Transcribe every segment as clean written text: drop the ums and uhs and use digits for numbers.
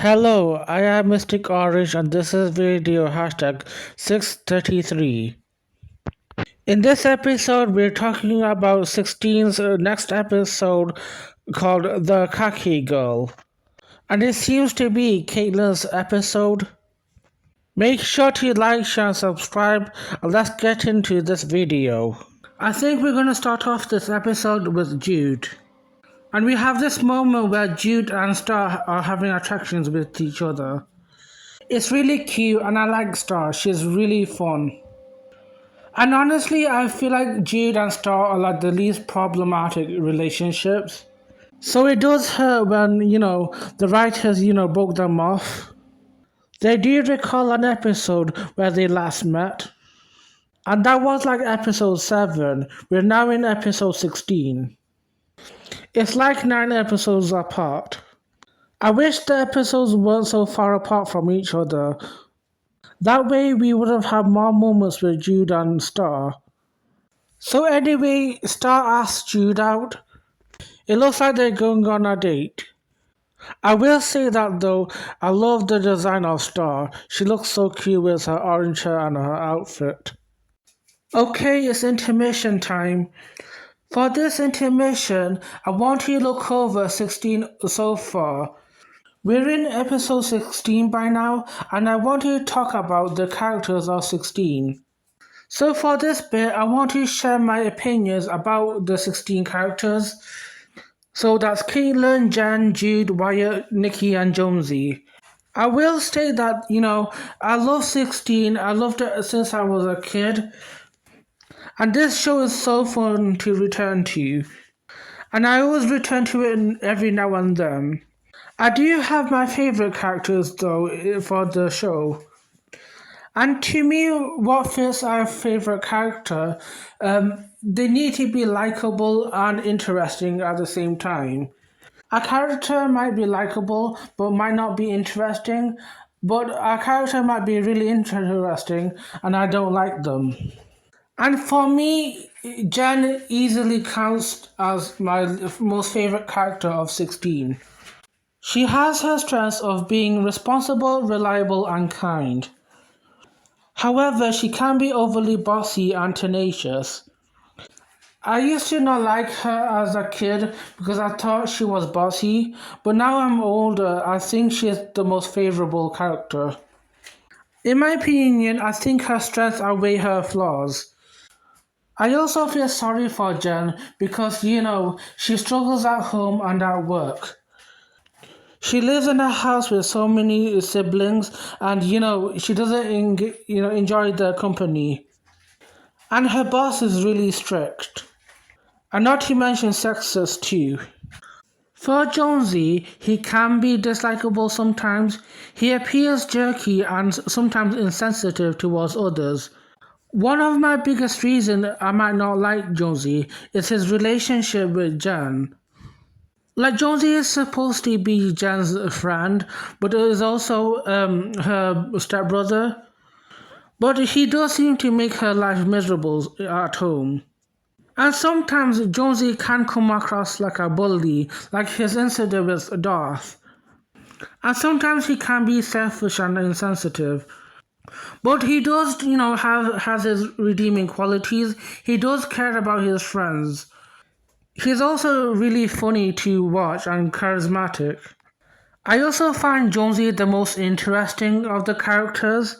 Hello, I am Mystic Orange and this is video hashtag 633. In this episode, we're talking about 16's next episode called The Khaki Girl. And it seems to be Caitlin's episode. Make sure to like, share, and subscribe, and let's get into this video. I think we're going to start off this episode with Jude. And we have this moment where Jude and Star are having attractions with each other. It's really cute and I like Star. She's really fun. And honestly, I feel like Jude and Star are like the least problematic relationships. So it does hurt when, the writers, broke them off. They do recall an episode where they last met. And that was like episode 7. We're now in episode 16. It's like 9 episodes apart. I wish the episodes weren't so far apart from each other. That way we would have had more moments with Jude and Star. So anyway, Star asks Jude out. It looks like they're going on a date. I will say that though, I love the design of Star. She looks so cute with her orange hair and her outfit. Okay, it's intermission time. For this intermission, I want you to look over 16 so far. We're in episode 16 by now, and I want to talk about the characters of 16. So for this bit, I want to share my opinions about the 16 characters. So that's Caitlin, Jen, Jude, Wyatt, Nikki, and Jonesy. I will state that, I love 16. I loved it since I was a kid. And this show is so fun to return to. And I always return to it every now and then. I do have my favorite characters though for the show. And to me, what fits our favorite character, they need to be likable and interesting at the same time. A character might be likable but might not be interesting, but a character might be really interesting and I don't like them. And for me, Jen easily counts as my most favorite character of 16. She has her strengths of being responsible, reliable, and kind. However, she can be overly bossy and tenacious. I used to not like her as a kid because I thought she was bossy, but now I'm older, I think she is the most favorable character. In my opinion, I think her strengths outweigh her flaws. I also feel sorry for Jen because, she struggles at home and at work. She lives in a house with so many siblings and, she doesn't, enjoy their company. And her boss is really strict. And not to mention sexist too. For Jonesy, he can be dislikable sometimes. He appears jerky and sometimes insensitive towards others. One of my biggest reasons I might not like Jonesy is his relationship with Jen. Like Jonesy is supposed to be Jen's friend, but is also her stepbrother. But he does seem to make her life miserable at home. And sometimes Jonesy can come across like a bully, like his incident with Darth. And sometimes he can be selfish and insensitive. But he does, has his redeeming qualities. He does care about his friends. He's also really funny to watch and charismatic. I also find Jonesy the most interesting of the characters.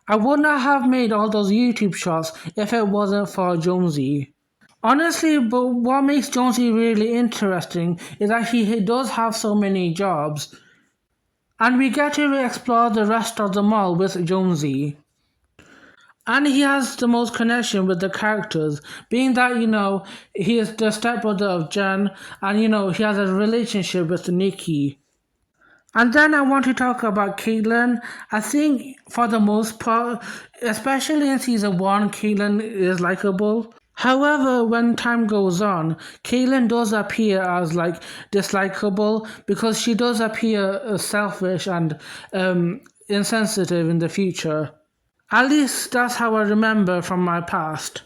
I would not have made all those YouTube shots if it wasn't for Jonesy. Honestly, but what makes Jonesy really interesting is that he does have so many jobs. And we get to explore the rest of them all with Jonesy. And he has the most connection with the characters, being that, he is the stepbrother of Jen, and, he has a relationship with Nikki. And then I want to talk about Caitlin. I think, for the most part, especially in season 1, Caitlin is likable. However, when time goes on, Caitlin does appear as, dislikable, because she does appear selfish and insensitive in the future. At least that's how I remember from my past.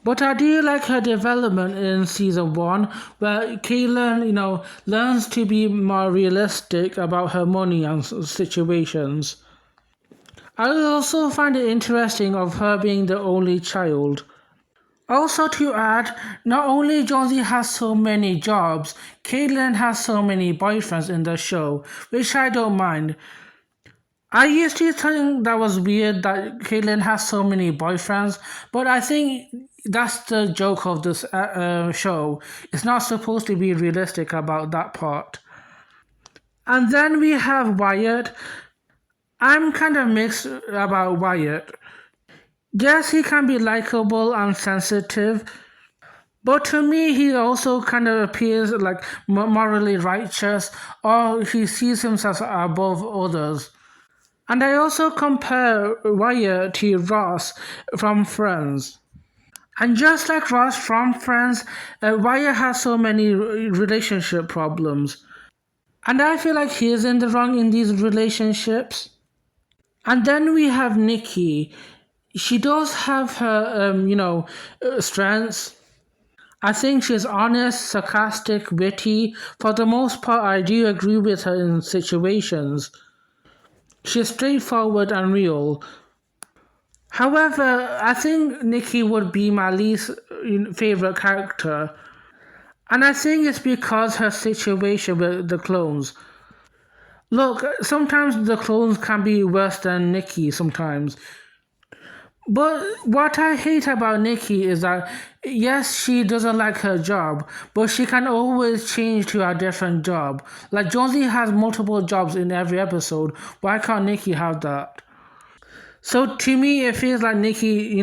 But I do like her development in season one, where Kaylin, learns to be more realistic about her money and situations. I also find it interesting of her being the only child. Also to add, not only Jonesy has so many jobs, Caitlyn has so many boyfriends in the show, which I don't mind. I used to think that was weird that Caitlyn has so many boyfriends, but I think that's the joke of this show. It's not supposed to be realistic about that part. And then we have Wyatt. I'm kind of mixed about Wyatt. Yes, he can be likable and sensitive, but to me, he also kind of appears like morally righteous, or he sees himself above others. And I also compare Wyatt to Ross from Friends. And just like Ross from Friends, Wyatt has so many relationship problems. And I feel like he is in the wrong in these relationships. And then we have Nikki. She does have her, strengths. I think she's honest, sarcastic, witty. For the most part, I do agree with her in situations. She's straightforward and real. However, I think Nikki would be my least favorite character. And I think it's because her situation with the clones. Look, sometimes the clones can be worse than Nikki sometimes. But what I hate about Nikki is that, yes, she doesn't like her job, but she can always change to a different job. Like, Jonesy has multiple jobs in every episode. Why can't Nikki have that? So to me, it feels like Nikki,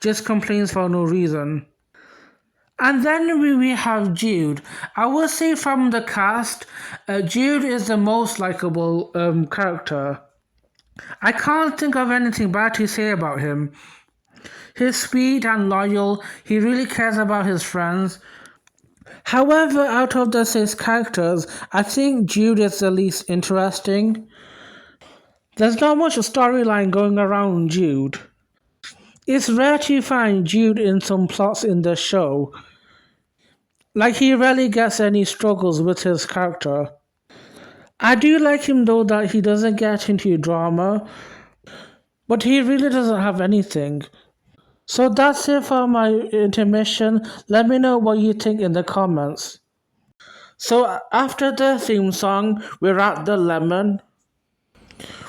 just complains for no reason. And then we have Jude. I would say from the cast, Jude is the most likable character. I can't think of anything bad to say about him. He's sweet and loyal, he really cares about his friends. However, out of the six characters, I think Jude is the least interesting. There's not much storyline going around Jude. It's rare to find Jude in some plots in the show. Like, he rarely gets any struggles with his character. I do like him though that he doesn't get into drama, but he really doesn't have anything. So that's it for my intermission. Let me know what you think in the comments. So after the theme song, we're at the Lemon.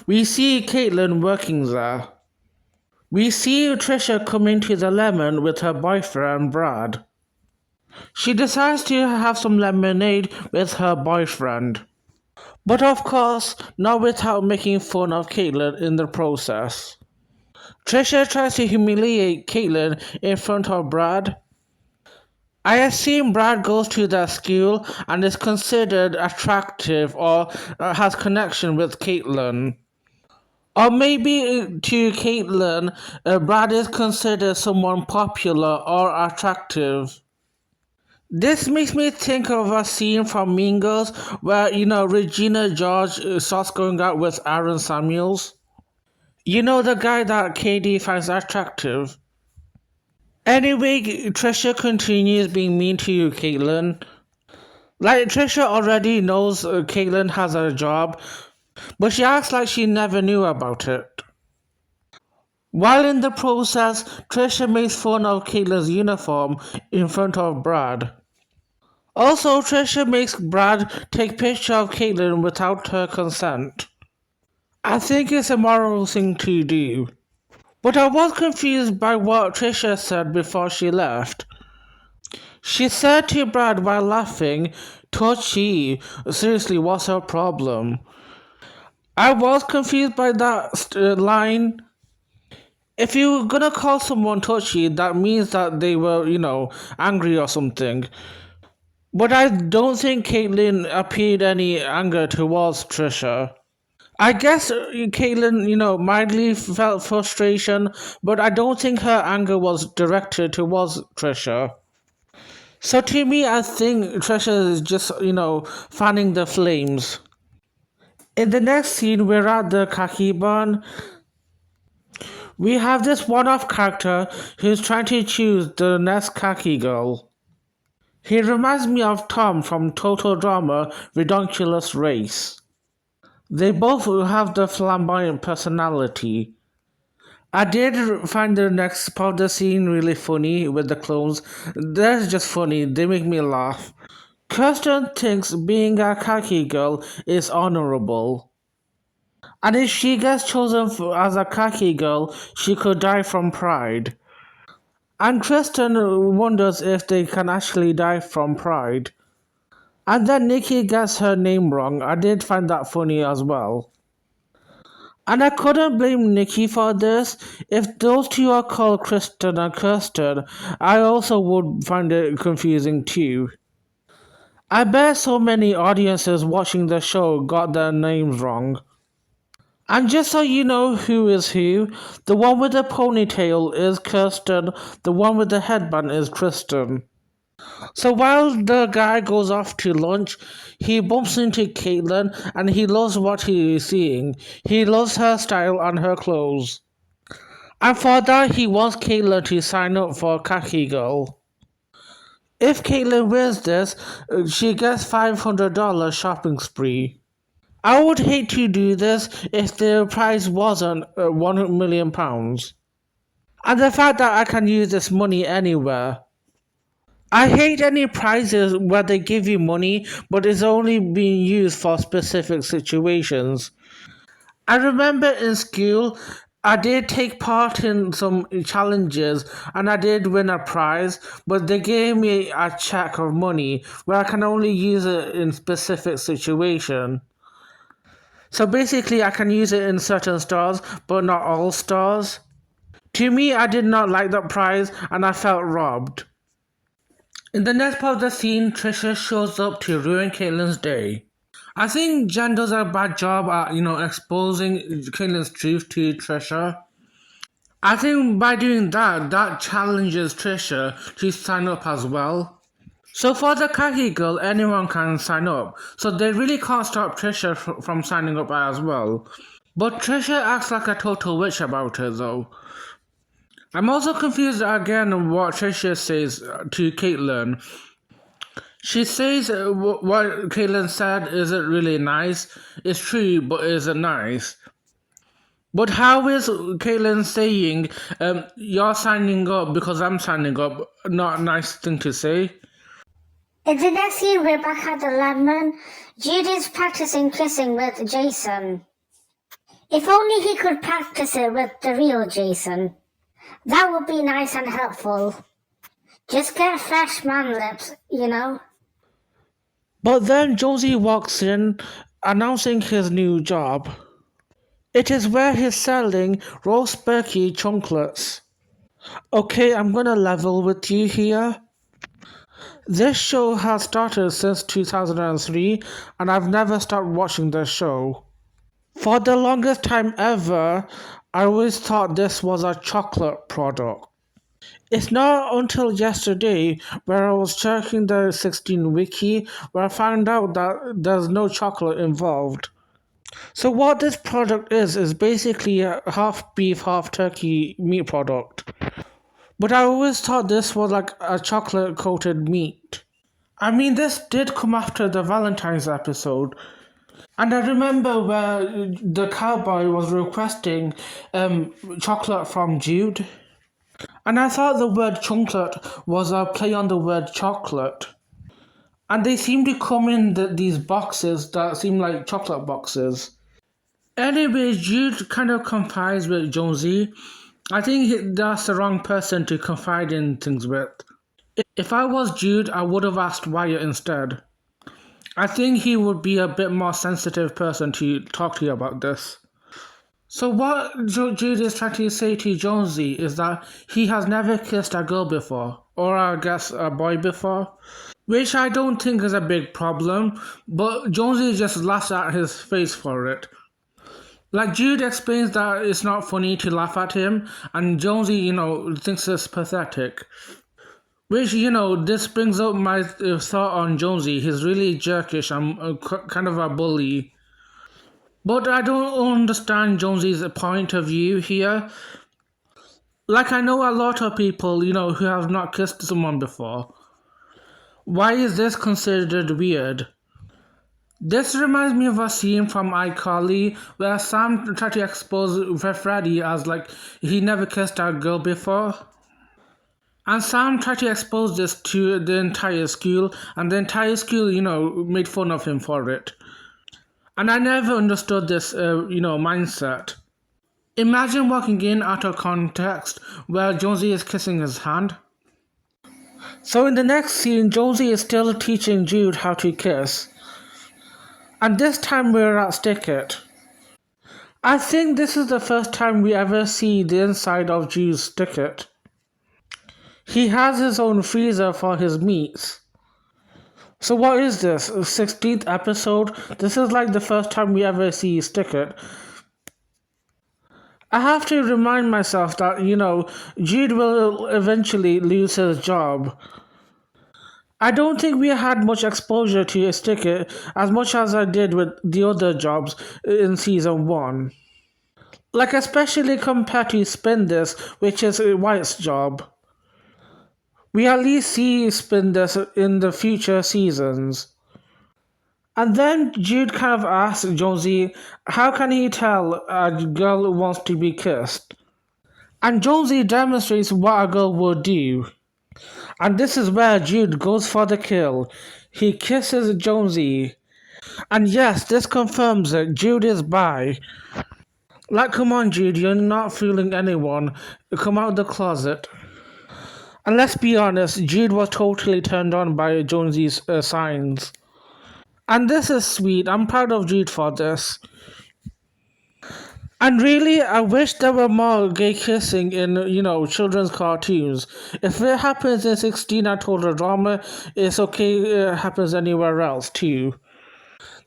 We see Caitlin working there. We see Trisha come into the Lemon with her boyfriend Brad. She decides to have some lemonade with her boyfriend. But of course, not without making fun of Caitlin in the process. Trisha tries to humiliate Caitlin in front of Brad. I assume Brad goes to that school and is considered attractive or has connection with Caitlin. Or maybe to Caitlin, Brad is considered someone popular or attractive. This makes me think of a scene from Mean Girls where, Regina George starts going out with Aaron Samuels. The guy that Katie finds attractive. Anyway, Trisha continues being mean to Caitlin. Like, Trisha already knows Caitlin has a job, but she acts like she never knew about it. While in the process, Trisha makes fun of Caitlin's uniform in front of Brad. Also, Trisha makes Brad take picture of Caitlin without her consent. I think it's a moral thing to do. But I was confused by what Trisha said before she left. She said to Brad while laughing, "Touchy, seriously, what's her problem?" I was confused by that line. If you're gonna call someone touchy, that means that they were, angry or something. But I don't think Caitlin appeared any anger towards Trisha. I guess Caitlin, mildly felt frustration, but I don't think her anger was directed towards Trisha. So to me, I think Trisha is just, fanning the flames. In the next scene, we're at the Khaki barn. We have this one-off character who's trying to choose the next Khaki girl. He reminds me of Tom from Total Drama Redonkulous Race. They both have the flamboyant personality. I did find the next part of the scene really funny with the clones. They're just funny, they make me laugh. Kirsten thinks being a Khaki girl is honorable. And if she gets chosen as a Khaki girl, she could die from pride. And Kristen wonders if they can actually die from pride. And then Nikki gets her name wrong. I did find that funny as well. And I couldn't blame Nikki for this. If those two are called Kristen and Kirsten, I also would find it confusing too. I bet so many audiences watching the show got their names wrong. And just so you know who is who, the one with the ponytail is Kirsten, the one with the headband is Kristen. So while the guy goes off to lunch, he bumps into Caitlin and he loves what he is seeing. He loves her style and her clothes. And for that, he wants Caitlin to sign up for Khaki Girl. If Caitlin wins this, she gets $500 shopping spree. I would hate to do this if the prize wasn't £1 million. And the fact that I can use this money anywhere. I hate any prizes where they give you money, but it's only being used for specific situations. I remember in school, I did take part in some challenges and I did win a prize, but they gave me a check of money where I can only use it in specific situation. So basically, I can use it in certain stores, but not all stores. To me, I did not like that prize and I felt robbed. In the next part of the scene, Trisha shows up to ruin Caitlin's day. I think Jen does a bad job at, exposing Caitlin's truth to Trisha. I think by doing that, that challenges Trisha to sign up as well. So for the Khaki Girl, anyone can sign up. So they really can't stop Trisha from signing up as well. But Trisha acts like a total witch about it though. I'm also confused again on what Trisha says to Caitlin. She says what Caitlin said isn't really nice. It's true, but isn't nice. But how is Caitlin saying, you're signing up because I'm signing up, not a nice thing to say? In the next scene, we're back at the Lemon. Judy's practicing kissing with Jason. If only he could practice it with the real Jason. That would be nice and helpful. Just get fresh man lips, But then Josie walks in, announcing his new job. It is where he's selling roast Berkey chocolates. Okay, I'm gonna level with you here. This show has started since 2003 and I've never stopped watching the show. For the longest time ever, I always thought this was a chocolate product. It's not until yesterday where I was checking the 16 wiki where I found out that there's no chocolate involved. So what this product is basically a half beef, half turkey meat product. But I always thought this was like a chocolate coated meat. I mean, this did come after the Valentine's episode. And I remember where the cowboy was requesting chocolate from Jude. And I thought the word chocolate was a play on the word chocolate. And they seem to come in these boxes that seem like chocolate boxes. Anyway, Jude kind of confides with Jonesy. I think that's the wrong person to confide in things with. If I was Jude, I would have asked Wyatt instead. I think he would be a bit more sensitive person to talk to you about this. So what Jude is trying to say to Jonesy is that he has never kissed a girl before, or I guess a boy before, which I don't think is a big problem, but Jonesy just laughs at his face for it. Like Jude explains that it's not funny to laugh at him, and Jonesy, thinks it's pathetic. Which, this brings up my thought on Jonesy. He's really jerkish and kind of a bully. But I don't understand Jonesy's point of view here. Like I know a lot of people, who have not kissed someone before. Why is this considered weird? This reminds me of a scene from iCarly where Sam tried to expose Freddie as like he never kissed a girl before. And Sam tried to expose this to the entire school, and the entire school, made fun of him for it. And I never understood this, mindset. Imagine walking in out of context where Jonesy is kissing his hand. So in the next scene, Jonesy is still teaching Jude how to kiss. And this time we're at Stick It. I think this is the first time we ever see the inside of Jude's Stick It. He has his own freezer for his meats. So what is this? 16th episode? This is like the first time we ever see Stick It. I have to remind myself that, Jude will eventually lose his job. I don't think we had much exposure to Stick It as much as I did with the other jobs in season 1. Like especially compared to Spin This, which is White's job. We at least see Spin This in the future seasons. And then Jude kind of asks Jonesy, how can he tell a girl wants to be kissed? And Jonesy demonstrates what a girl would do. And this is where Jude goes for the kill. He kisses Jonesy. And yes, this confirms that Jude is bi. Like, come on, Jude, you're not fooling anyone. Come out the closet. And let's be honest, Jude was totally turned on by Jonesy's signs. And this is sweet. I'm proud of Jude for this. And really, I wish there were more gay kissing in, children's cartoons. If it happens in 16 I Told a Drama, it's okay, it happens anywhere else too.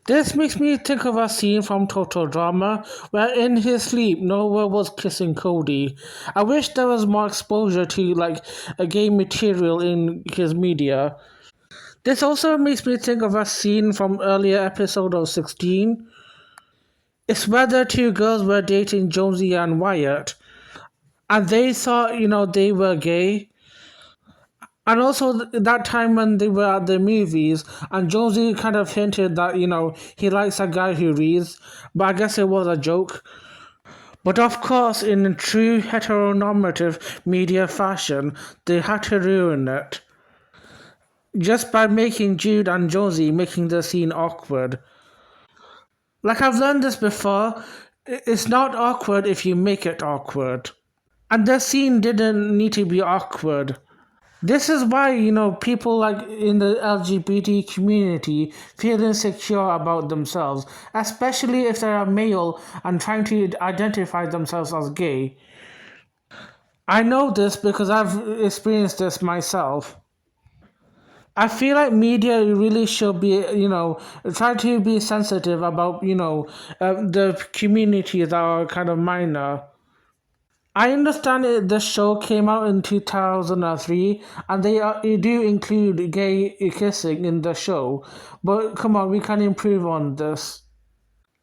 This makes me think of a scene from Total Drama where in his sleep Noah was kissing Cody. I wish there was more exposure to like a gay material in his media. This also makes me think of a scene from earlier episode of 16. It's where the two girls were dating Jonesy and Wyatt, and they thought, they were gay. And also that time when they were at the movies, and Jonesy kind of hinted that, he likes a guy who reads, but I guess it was a joke. But of course, in true heteronormative media fashion, they had to ruin it. Just by making Jude and Jonesy making the scene awkward. Like I've learned this before, it's not awkward if you make it awkward. And the scene didn't need to be awkward. This is why, people like in the LGBT community feel insecure about themselves, especially if they're a male and trying to identify themselves as gay. I know this because I've experienced this myself. I feel like media really should be, try to be sensitive about, the communities that are kind of minor. I understand the show came out in 2003 and they do include gay kissing in the show, but come on, we can improve on this.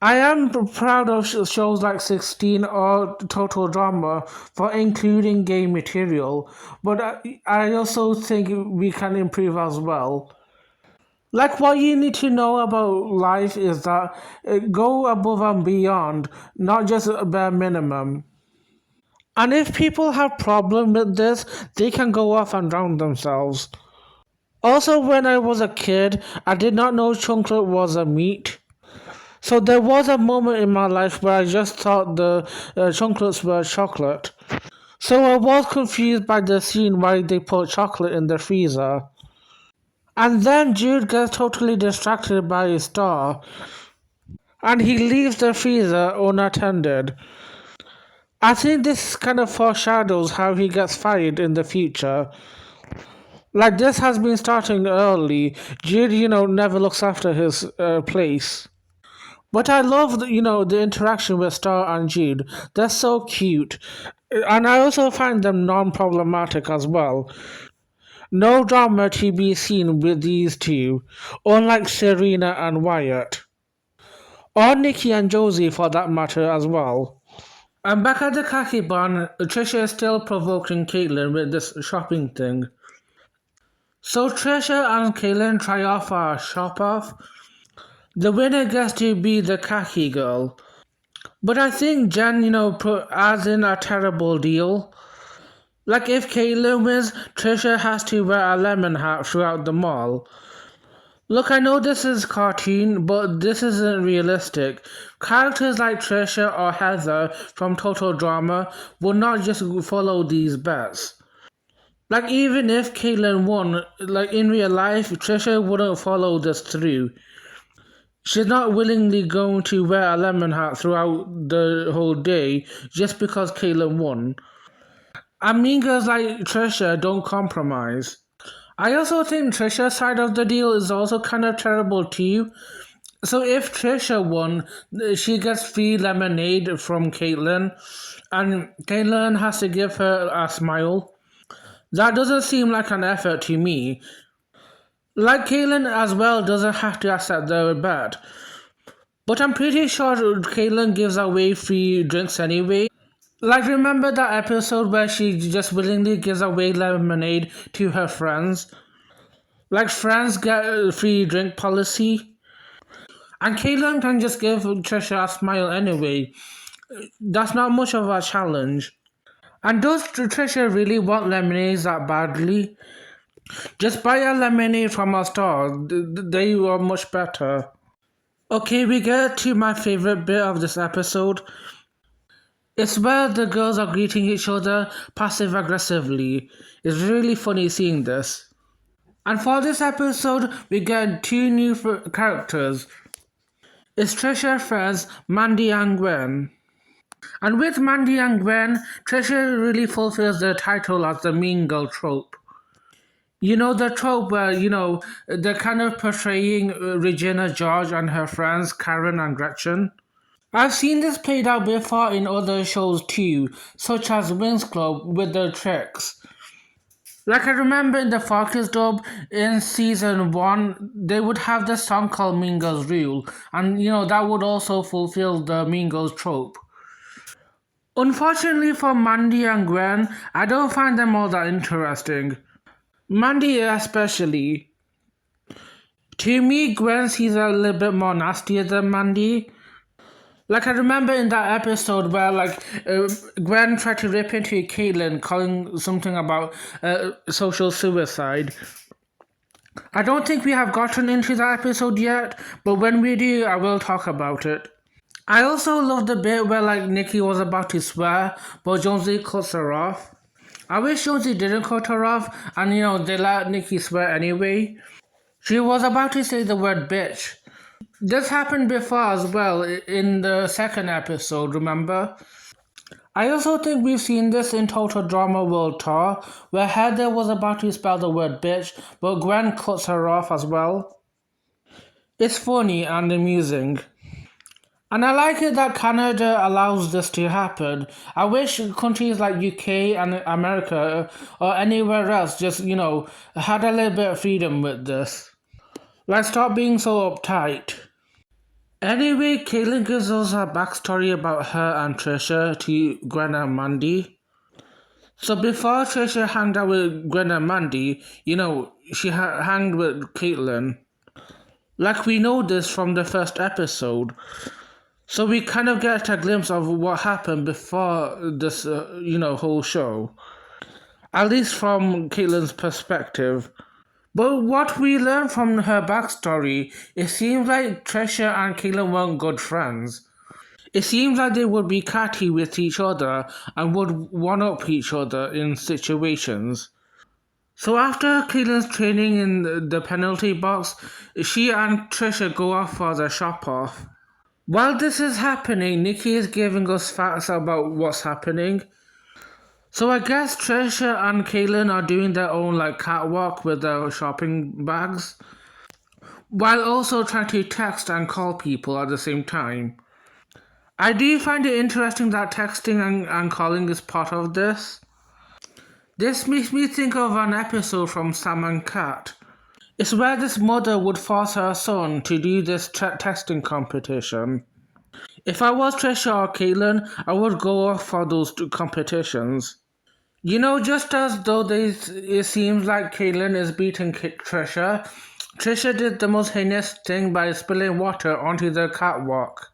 I am proud of shows like 16 or Total Drama for including gay material, but I also think we can improve as well. Like what you need to know about life is that go above and beyond, not just a bare minimum. And if people have problem with this, they can go off and drown themselves. Also, when I was a kid, I did not know chocolate was a meat. So there was a moment in my life where I just thought the chocolates were chocolate. So I was confused by the scene why they put chocolate in the freezer. And then Jude gets totally distracted by a star, and he leaves the freezer unattended. I think this kind of foreshadows how he gets fired in the future. Like this has been starting early. Jude, never looks after his place. But I love, the interaction with Star and Jude. They're so cute. And I also find them non-problematic as well. No drama to be seen with these two, unlike Serena and Wyatt. Or Nikki and Josie for that matter as well. I'm back at the Khaki barn. Trisha is still provoking Caitlin with this shopping thing. So Trisha and Caitlin try off a shop off. The winner gets to be the Khaki girl. But I think Jen, adds in a terrible deal. Like if Caitlyn wins, Trisha has to wear a lemon hat throughout the mall. Look, I know this is cartoon, but this isn't realistic. Characters like Trisha or Heather from Total Drama would not just follow these bets. Like even if Caitlyn won, like in real life, Trisha wouldn't follow this through. She's not willingly going to wear a lemon hat throughout the whole day just because Caitlyn won. And mean girls like Trisha don't compromise. I also think Trisha's side of the deal is also kind of terrible too. So if Trisha won, she gets free lemonade from Caitlyn, and Caitlyn has to give her a smile. That doesn't seem like an effort to me. Like Caitlyn as well doesn't have to accept the bet. But I'm pretty sure Caitlyn gives away free drinks anyway. Like remember that episode where she just willingly gives away lemonade to her friends? Like friends get a free drink policy. And Caitlyn can just give Trisha a smile anyway. That's not much of a challenge. And does Trisha really want lemonades that badly? Just buy a lemonade from a store. They are much better. Okay, we get to my favorite bit of this episode. It's where the girls are greeting each other passive aggressively. It's really funny seeing this. And for this episode, we get two new characters. It's Trisha friends Mandy and Gwen. And with Mandy and Gwen, Trisha really fulfills the title as the mean girl trope. You know, the trope where, they're kind of portraying Regina George and her friends Karen and Gretchen. I've seen this played out before in other shows too, such as Winx Club with their tricks. Like I remember in the Focus dub in season 1, they would have this song called Mean Girls Rule, and that would also fulfill the Mean Girls trope. Unfortunately for Mandy and Gwen, I don't find them all that interesting. Mandy especially. To me, Gwen seems a little bit more nastier than Mandy. Like I remember in that episode where Gwen tried to rip into Caitlyn, calling something about social suicide. I don't think we have gotten into that episode yet, but when we do, I will talk about it. I also love the bit where Nikki was about to swear, but Jonesy cuts her off. I wish Jonesy didn't cut her off, and they let Nikki swear anyway. She was about to say the word bitch. This happened before as well in the second episode, remember? I also think we've seen this in Total Drama World Tour, where Heather was about to spell the word bitch, but Gwen cuts her off as well. It's funny and amusing. And I like it that Canada allows this to happen. I wish countries like UK and America or anywhere else just, had a little bit of freedom with this. Like, stop being so uptight. Anyway, Caitlyn gives us a backstory about her and Trisha to Gwen and Mandy. So before Trisha hanged out with Gwen and Mandy, she hanged with Caitlyn. Like we know this from the first episode. So we kind of get a glimpse of what happened before this, whole show. At least from Caitlyn's perspective. But what we learn from her backstory, it seems like Trisha and Caitlyn weren't good friends. It seems like they would be catty with each other and would one-up each other in situations. So after Caitlyn's training in the penalty box, she and Trisha go off for the shop-off. While this is happening, Nikki is giving us facts about what's happening. So I guess Trisha and Caitlyn are doing their own catwalk with their shopping bags, while also trying to text and call people at the same time. I do find it interesting that texting and calling is part of this. This makes me think of an episode from Sam and Cat. It's where this mother would force her son to do this texting competition. If I was Trisha or Caitlyn, I would go off for those two competitions. Just as though it seems like Caitlyn is beating Trisha, Trisha did the most heinous thing by spilling water onto the catwalk.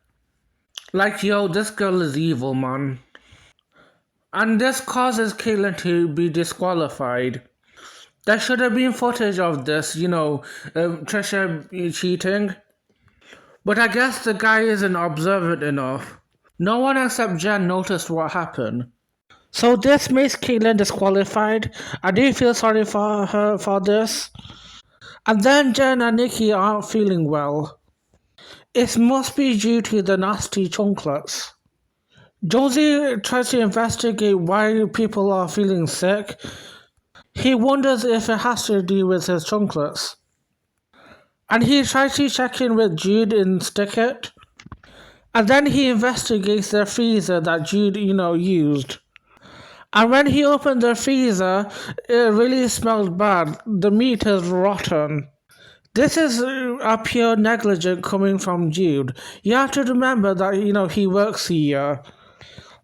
Like, yo, this girl is evil, man. And this causes Caitlyn to be disqualified. There should have been footage of this, Trisha cheating. But I guess the guy isn't observant enough. No one except Jen noticed what happened. So this makes Caitlyn disqualified. I do feel sorry for her for this. And then Jen and Nikki aren't feeling well. It must be due to the nasty chocolates. Josie tries to investigate why people are feeling sick. He wonders if it has to do with his chocolates. And he tries to check in with Jude in Stickit. And then he investigates the freezer that Jude, used. And when he opened the freezer, it really smelled bad. The meat is rotten. This is a pure negligence coming from Jude. You have to remember that, he works here.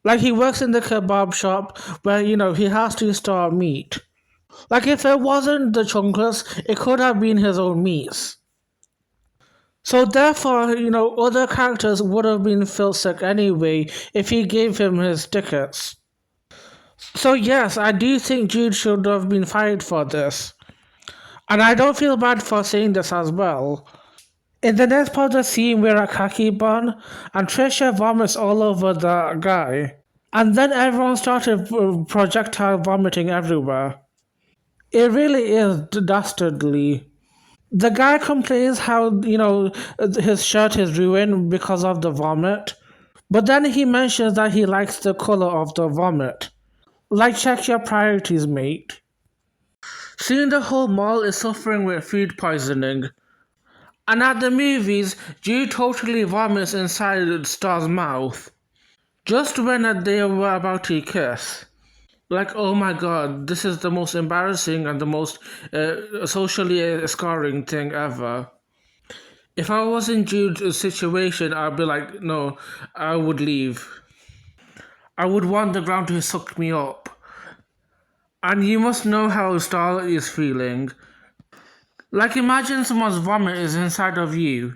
Like, he works in the kebab shop where, he has to store meat. Like, if it wasn't the chocolates, it could have been his own meats. So therefore, other characters would have been felt sick anyway if he gave him his tickets. So yes, I do think Jude should have been fired for this. And I don't feel bad for saying this as well. In the next part of the scene, we're at Khaki Bun, and Trisha vomits all over the guy. And then everyone started projectile vomiting everywhere. It really is dastardly. The guy complains how, his shirt is ruined because of the vomit. But then he mentions that he likes the color of the vomit. Like, check your priorities, mate. Seeing the whole mall is suffering with food poisoning. And at the movies, Jude totally vomits inside Star's mouth. Just when they were about to kiss. Like, oh my god, this is the most embarrassing and the most socially scarring thing ever. If I was in Jude's situation, I'd be like, no, I would leave. I would want the ground to suck me up. And you must know how Star is feeling. Like, imagine someone's vomit is inside of you.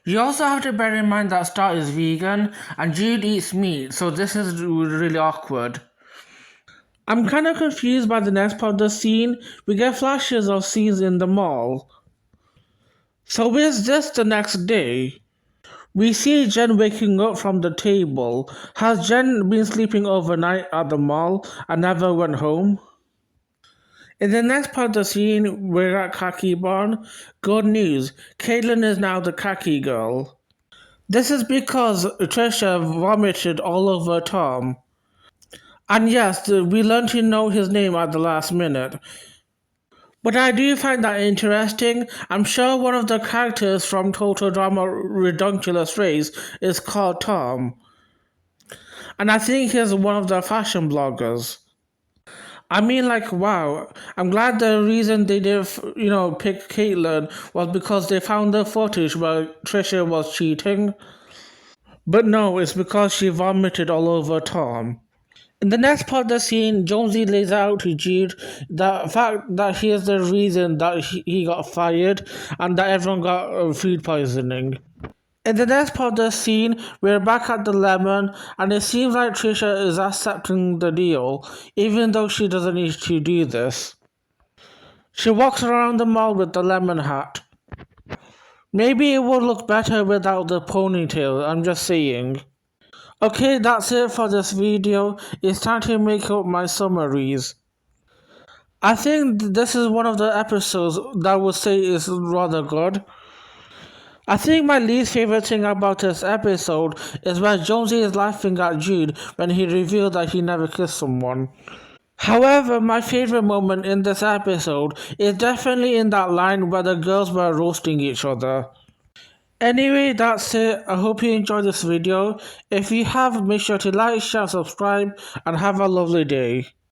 You also have to bear in mind that Star is vegan and Jude eats meat, so this is really awkward. I'm kind of confused by the next part of the scene. We get flashes of scenes in the mall. So is this the next day? We see Jen waking up from the table. Has Jen been sleeping overnight at the mall and never went home? In the next part of the scene, we're at Khaki Barn. Good news, Caitlyn is now the Khaki girl. This is because Trisha vomited all over Tom. And yes, we learned to know his name at the last minute. But I do find that interesting. I'm sure one of the characters from Total Drama Redunculous Race is called Tom. And I think he's one of the fashion bloggers. I mean, like, wow. I'm glad the reason they did, pick Caitlyn was because they found the footage where Trisha was cheating. But no, it's because she vomited all over Tom. In the next part of the scene, Jonesy lays out to Jude the fact that he is the reason that he got fired and that everyone got food poisoning. In the next part of the scene, we're back at the Lemon, and it seems like Trisha is accepting the deal, even though she doesn't need to do this. She walks around the mall with the lemon hat. Maybe it would look better without the ponytail, I'm just saying. Okay, that's it for this video. It's time to make up my summaries. I think this is one of the episodes that I would say is rather good. I think my least favorite thing about this episode is when Jonesy is laughing at Jude when he revealed that he never kissed someone. However, my favorite moment in this episode is definitely in that line where the girls were roasting each other. Anyway, that's it. I hope you enjoyed this video. If you have, make sure to like, share, subscribe, and have a lovely day.